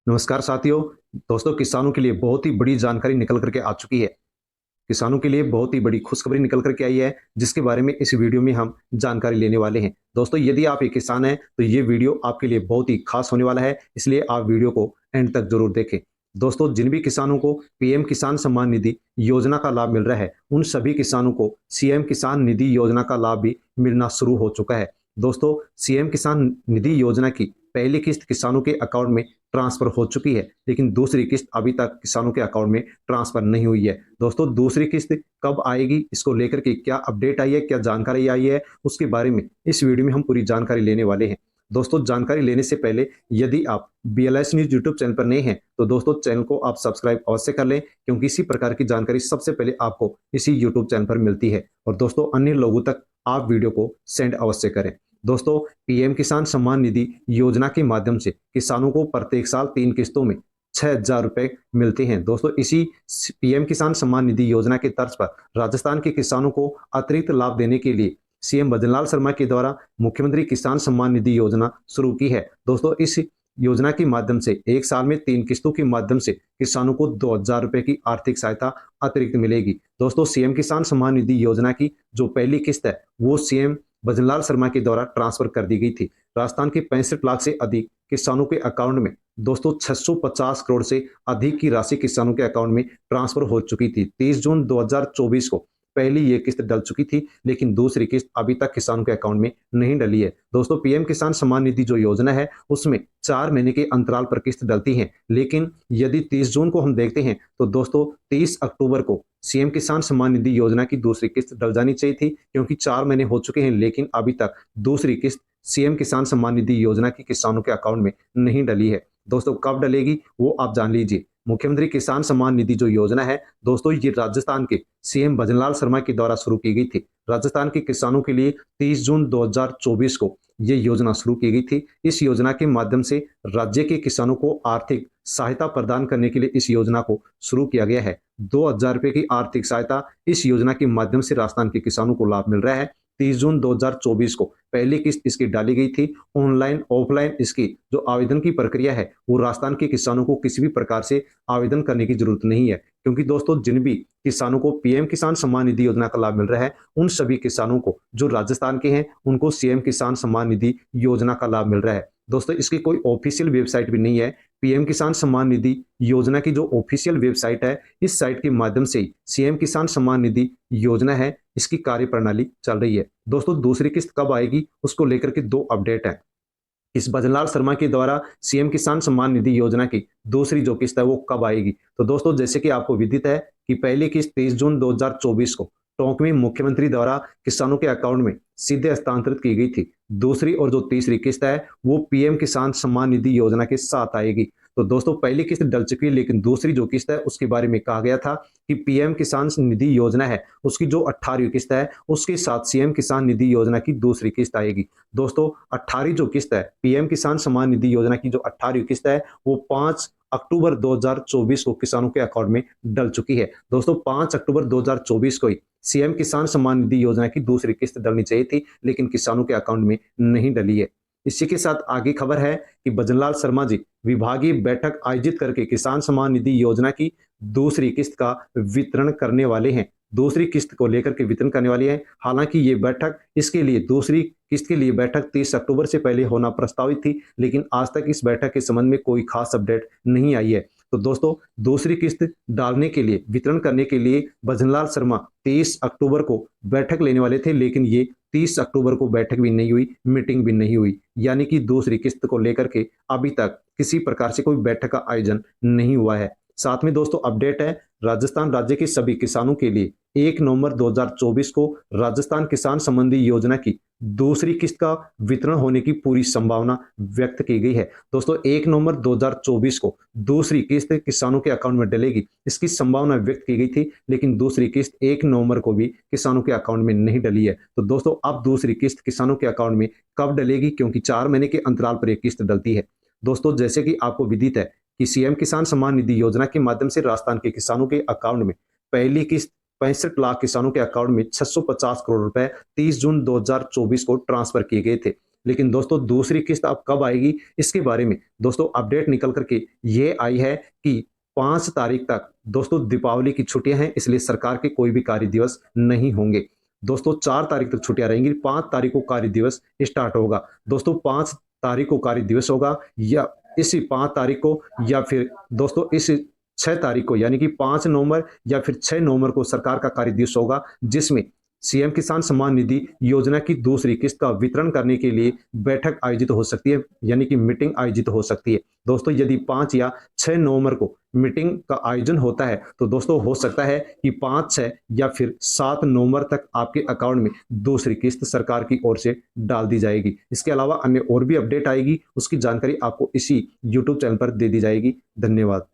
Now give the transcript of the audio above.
नमस्कार साथियों। दोस्तों, किसानों के लिए बहुत ही बड़ी जानकारी निकल करके आ चुकी है। किसानों के लिए बहुत ही बड़ी खुशखबरी निकल करके आई है, जिसके बारे में इस वीडियो में हम जानकारी लेने वाले हैं। दोस्तों, यदि आप एक किसान हैं तो ये वीडियो आपके लिए बहुत ही खास होने वाला है, इसलिए आप वीडियो को एंड तक जरूर देखें। दोस्तों, जिन भी किसानों को पीएम किसान सम्मान निधि योजना का लाभ मिल रहा है, उन सभी किसानों को सीएम किसान निधि योजना का लाभ भी मिलना शुरू हो चुका है। दोस्तों, सीएम किसान निधि योजना की पहली किस्त किसानों के अकाउंट में ट्रांसफर हो चुकी है, लेकिन दूसरी किस्त अभी तक किसानों के अकाउंट में ट्रांसफर नहीं हुई है। दोस्तों, दूसरी किस्त कब आएगी, इसको लेकर के क्या अपडेट आई है, क्या जानकारी आई है, उसके बारे में इस वीडियो में हम पूरी जानकारी लेने वाले हैं। दोस्तों, जानकारी लेने से पहले यदि आप BLS न्यूज यूट्यूब चैनल पर नए हैं तो दोस्तों चैनल को आप सब्सक्राइब अवश्य कर लें, क्योंकि इसी प्रकार की जानकारी सबसे पहले आपको इसी यूट्यूब चैनल पर मिलती है। और दोस्तों, अन्य लोगों तक आप वीडियो को सेंड अवश्य करें। दोस्तों, पीएम किसान सम्मान निधि योजना के माध्यम से किसानों को प्रत्येक साल 3 किस्तों में 6,000 रुपए मिलते हैं। दोस्तों, इसी पीएम किसान सम्मान निधि योजना के तर्ज पर राजस्थान के किसानों को अतिरिक्त लाभ देने के लिए सीएम भजनलाल शर्मा के द्वारा मुख्यमंत्री किसान सम्मान निधि योजना शुरू की है। दोस्तों, इस योजना के माध्यम से एक साल में 3 किस्तों के माध्यम से किसानों को 2,000 रुपए की आर्थिक सहायता अतिरिक्त मिलेगी। दोस्तों, सीएम किसान सम्मान निधि योजना की जो पहली किस्त है वो सीएम भजनलाल शर्मा के द्वारा ट्रांसफर कर दी गई थी। राजस्थान के 65 लाख से अधिक किसानों के अकाउंट में दोस्तों 650 करोड़ से अधिक की राशि किसानों के अकाउंट में ट्रांसफर हो चुकी थी। 30 जून 2024 को पहली ये किस्त डल चुकी थी, लेकिन दूसरी किस्त अभी तक किसानों के अकाउंट में नहीं डली है। दोस्तों, पीएम किसान सम्मान निधि जो योजना है उसमें 4 महीने के अंतराल पर किस्त डलती है, लेकिन यदि 30 जून को हम देखते हैं तो दोस्तों 30 अक्टूबर को सीएम किसान सम्मान निधि योजना की दूसरी किस्त डल जानी चाहिए थी, क्योंकि 4 महीने हो चुके हैं, लेकिन अभी तक दूसरी किस्त सीएम किसान सम्मान निधि योजना की किसानों के अकाउंट में नहीं डली है। दोस्तों, कब डलेगी वो आप जान लीजिए। मुख्यमंत्री किसान सम्मान निधि जो योजना है दोस्तों, ये राजस्थान के सीएम भजनलाल शर्मा के द्वारा शुरू की गई थी। राजस्थान के किसानों के लिए 30 जून 2024 को ये योजना शुरू की गई थी। इस योजना के माध्यम से राज्य के किसानों को आर्थिक सहायता प्रदान करने के लिए इस योजना को शुरू किया गया है। 2,000 रुपए की आर्थिक सहायता इस योजना के माध्यम से राजस्थान के किसानों को लाभ मिल रहा है। 30 जून 2024 को पहली किस्त इसकी डाली गई थी। ऑनलाइन ऑफलाइन इसकी जो आवेदन की प्रक्रिया है वो राजस्थान के किसानों को किसी भी प्रकार से आवेदन करने की जरूरत नहीं है, क्योंकि दोस्तों जिन भी किसानों को पीएम किसान सम्मान निधि योजना का लाभ मिल रहा है उन सभी किसानों को जो राजस्थान के हैं उनको सीएम किसान सम्मान निधि योजना का लाभ मिल रहा है। दोस्तों, इसकी कोई ऑफिशियल वेबसाइट भी नहीं है। पीएम किसान सम्मान निधि योजना की जो ऑफिशियल वेबसाइट है, इस साइट के माध्यम से सीएम किसान सम्मान निधि योजना है इसकी कार्यप्रणाली चल रही है। दोस्तों, दूसरी किस्त कब आएगी उसको लेकर के 2 अपडेट है। इस भजनलाल शर्मा के द्वारा सीएम किसान सम्मान निधि योजना की दूसरी जो किस्त है वो कब आएगी, तो दोस्तों जैसे कि आपको विदित है कि पहली किस्त 23 जून 2024 को टोंक में मुख्यमंत्री द्वारा किसानों के अकाउंट में सीधे हस्तांतरित की गई थी। दूसरी और जो तीसरी किस्त है वो पीएम किसान सम्मान निधि योजना के साथ आएगी। तो दोस्तों, पहली किस्त डल चुकी है, लेकिन दूसरी जो किस्त है उसके बारे में कहा गया था कि पीएम किसान निधि योजना है उसकी जो 18वीं किस्त है उसके साथ सीएम किसान निधि योजना की दूसरी किस्त आएगी। दोस्तों, 18वीं जो किस्त है पीएम किसान सम्मान निधि योजना की जो 18वीं किस्त है वो 5 अक्टूबर 2024 को किसानों के अकाउंट में डल चुकी है। दोस्तों, 5 अक्टूबर 2024 को ही सीएम किसान सम्मान निधि योजना की दूसरी किस्त डलनी चाहिए थी, लेकिन किसानों के अकाउंट में नहीं डली है। इसी के साथ आगे खबर है कि भजनलाल शर्मा जी विभागीय बैठक आयोजित करके किसान सम्मान निधि योजना की दूसरी किस्त का वितरण करने वाले हैं। दूसरी किस्त को लेकर के वितरण करने वाली है। हालांकि ये बैठक इसके लिए दूसरी किस्त के लिए बैठक 30 अक्टूबर से पहले होना प्रस्तावित थी, लेकिन आज तक इस बैठक के संबंध में कोई खास अपडेट नहीं आई है। तो दोस्तों, दूसरी किस्त डालने के लिए वितरण करने के लिए भजनलाल शर्मा 23 अक्टूबर को बैठक लेने वाले थे, लेकिन ये 30 अक्टूबर को बैठक भी नहीं हुई, मीटिंग भी नहीं हुई, यानी कि दूसरी किस्त को लेकर के अभी तक किसी प्रकार से कोई बैठक का आयोजन नहीं हुआ है। साथ में दोस्तों अपडेट है, राजस्थान राज्य के सभी किसानों के लिए 1 नवंबर 2024 को राजस्थान किसान संबंधी योजना की दूसरी किस्त का वितरण होने की पूरी संभावना व्यक्त की गई है। दोस्तों, 1 नवंबर 2024 को दूसरी किस्त किसानों के अकाउंट में डलेगी, इसकी संभावना व्यक्त की गई थी, लेकिन दूसरी किस्त 1 नवंबर को भी किसानों के अकाउंट में नहीं डली है। तो दोस्तों, अब दूसरी किस्त किसानों के अकाउंट में कब डलेगी, क्योंकि 4 महीने के अंतराल पर एक किस्त डलती है। दोस्तों, जैसे कि आपको विदित है कि सीएम किसान सम्मान निधि योजना के माध्यम से राजस्थान के किसानों के अकाउंट में पहली किस्त 65 लाख किसानों के अकाउंट में 650 करोड़ रुपए 30 जून 2024 को ट्रांसफर किए गए थे। लेकिन दोस्तों दूसरी किस्त अब कब आएगी इसके बारे में दोस्तों अपडेट निकल करके ये आई है कि 5 तारीख तक दोस्तों दीपावली की छुट्टियां हैं, इसलिए सरकार के कोई भी कार्य दिवस नहीं होंगे। दोस्तों 4 तारीख तक छुट्टियां रहेंगी, 5 तारीख को कार्य दिवस स्टार्ट होगा। दोस्तों 5 तारीख को कार्य दिवस होगा या इसी 5 तारीख को या फिर दोस्तों इस 6 तारीख को यानी कि 5 नवंबर या फिर 6 नवंबर को सरकार का कार्य दिवस होगा, जिसमें सीएम किसान सम्मान निधि योजना की दूसरी किस्त का वितरण करने के लिए बैठक आयोजित हो सकती है, यानी कि मीटिंग आयोजित हो सकती है। दोस्तों यदि 5 या 6 नवंबर को मीटिंग का आयोजन होता है तो दोस्तों हो सकता है कि 5, 6 या फिर 7 नवंबर तक आपके अकाउंट में दूसरी किस्त सरकार की ओर से डाल दी जाएगी। इसके अलावा अन्य और भी अपडेट आएगी, उसकी जानकारी आपको इसी यूट्यूब चैनल पर दे दी जाएगी। धन्यवाद।